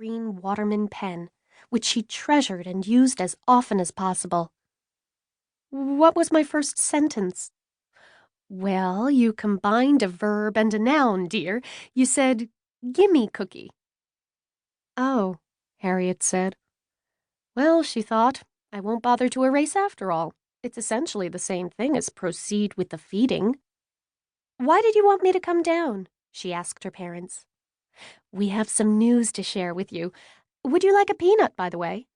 green Waterman pen, which she treasured and used as often as possible. "What was my first sentence?" "Well, you combined a verb and a noun, dear. You said, 'Gimme cookie.'" "Oh," Harriet said. "Well," she thought, "I won't bother to erase after all. It's essentially the same thing as proceed with the feeding." "Why did you want me to come down?" she asked her parents. "We have some news to share with you. Would you like a peanut, by the way?"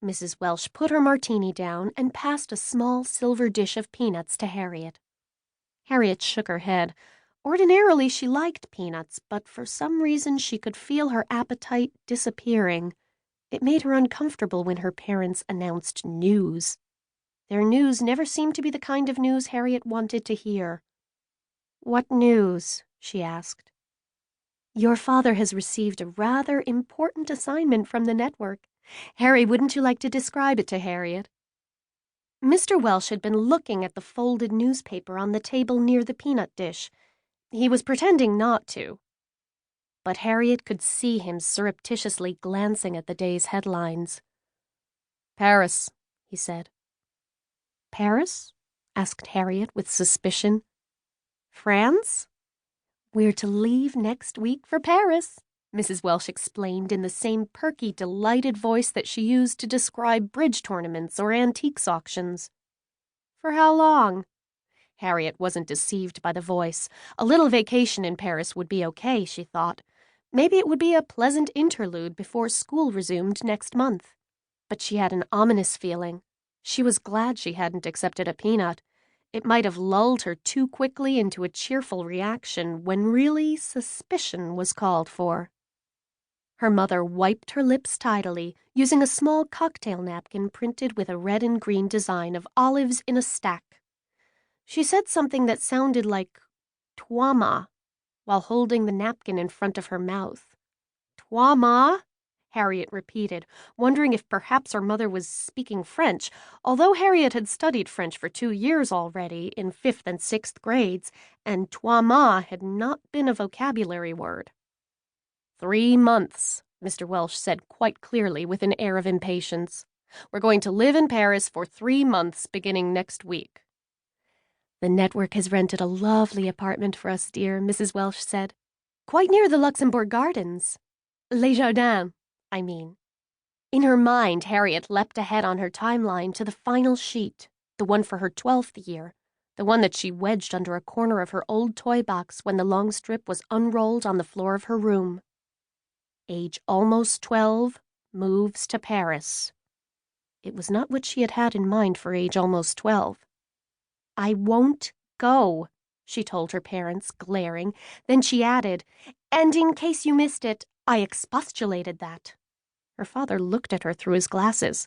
Mrs. Welsh put her martini down and passed a small silver dish of peanuts to Harriet. Harriet shook her head. Ordinarily, she liked peanuts, but for some reason she could feel her appetite disappearing. It made her uncomfortable when her parents announced news. Their news never seemed to be the kind of news Harriet wanted to hear. "What news?" she asked. "Your father has received a rather important assignment from the network. Harry, wouldn't you like to describe it to Harriet?" Mr. Welsh had been looking at the folded newspaper on the table near the peanut dish. He was pretending not to. But Harriet could see him surreptitiously glancing at the day's headlines. "Paris," he said. "Paris?" asked Harriet with suspicion. "France? We're to leave next week for Paris," Mrs. Welsh explained in the same perky, delighted voice that she used to describe bridge tournaments or antiques auctions. "For how long?" Harriet wasn't deceived by the voice. A little vacation in Paris would be okay, she thought. Maybe it would be a pleasant interlude before school resumed next month. But she had an ominous feeling. She was glad she hadn't accepted a peanut. It might have lulled her too quickly into a cheerful reaction when really suspicion was called for. Her mother wiped her lips tidily, using a small cocktail napkin printed with a red and green design of olives in a stack. She said something that sounded like "Toi-ma," while holding the napkin in front of her mouth. "Toi-ma?" Harriet repeated, wondering if perhaps her mother was speaking French, although Harriet had studied French for 2 years already in 5th and 6th grades, and toi-ma had not been a vocabulary word. 3 months, Mr. Welsh said quite clearly with an air of impatience. "We're going to live in Paris for 3 months beginning next week." "The network has rented a lovely apartment for us, dear," Mrs. Welsh said. "Quite near the Luxembourg Gardens. Les Jardins, I mean." In her mind, Harriet leapt ahead on her timeline to the final sheet, the one for her 12th year, the one that she wedged under a corner of her old toy box when the long strip was unrolled on the floor of her room. Age almost 12, moves to Paris. It was not what she had had in mind for age almost 12. "I won't go," she told her parents, glaring. Then she added, "And in case you missed it, I expostulated that." Her father looked at her through his glasses.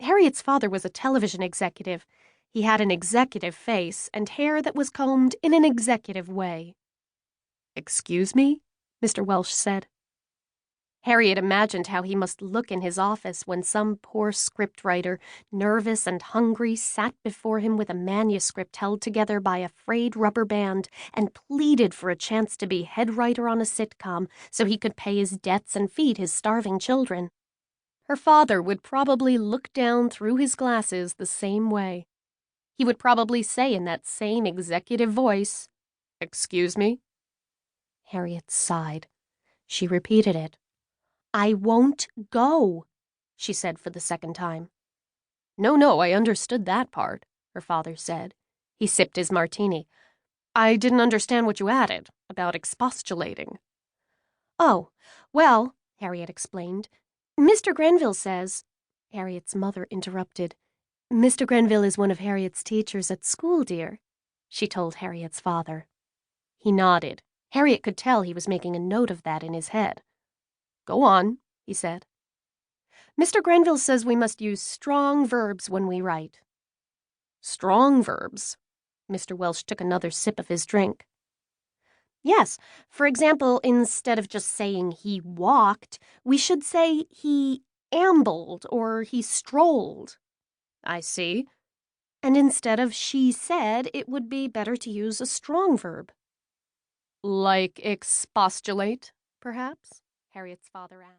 Harriet's father was a television executive. He had an executive face and hair that was combed in an executive way. "Excuse me?" Mr. Welsh said. Harriet imagined how he must look in his office when some poor scriptwriter, nervous and hungry, sat before him with a manuscript held together by a frayed rubber band and pleaded for a chance to be head writer on a sitcom so he could pay his debts and feed his starving children. Her father would probably look down through his glasses the same way. He would probably say in that same executive voice, "Excuse me?" Harriet sighed. She repeated it. "I won't go," she said for the second time. No, I understood that part," her father said. He sipped his martini. "I didn't understand what you added, about expostulating." "Oh, well," Harriet explained, "Mr. Grenville says—" Harriet's mother interrupted. "Mr. Grenville is one of Harriet's teachers at school, dear," she told Harriet's father. He nodded. Harriet could tell he was making a note of that in his head. "Go on," he said. "Mr. Grenville says we must use strong verbs when we write." "Strong verbs?" Mr. Welsh took another sip of his drink. "Yes. For example, instead of just saying he walked, we should say he ambled or he strolled." "I see." "And instead of she said, it would be better to use a strong verb." "Like expostulate, perhaps?" Harriet's father asked.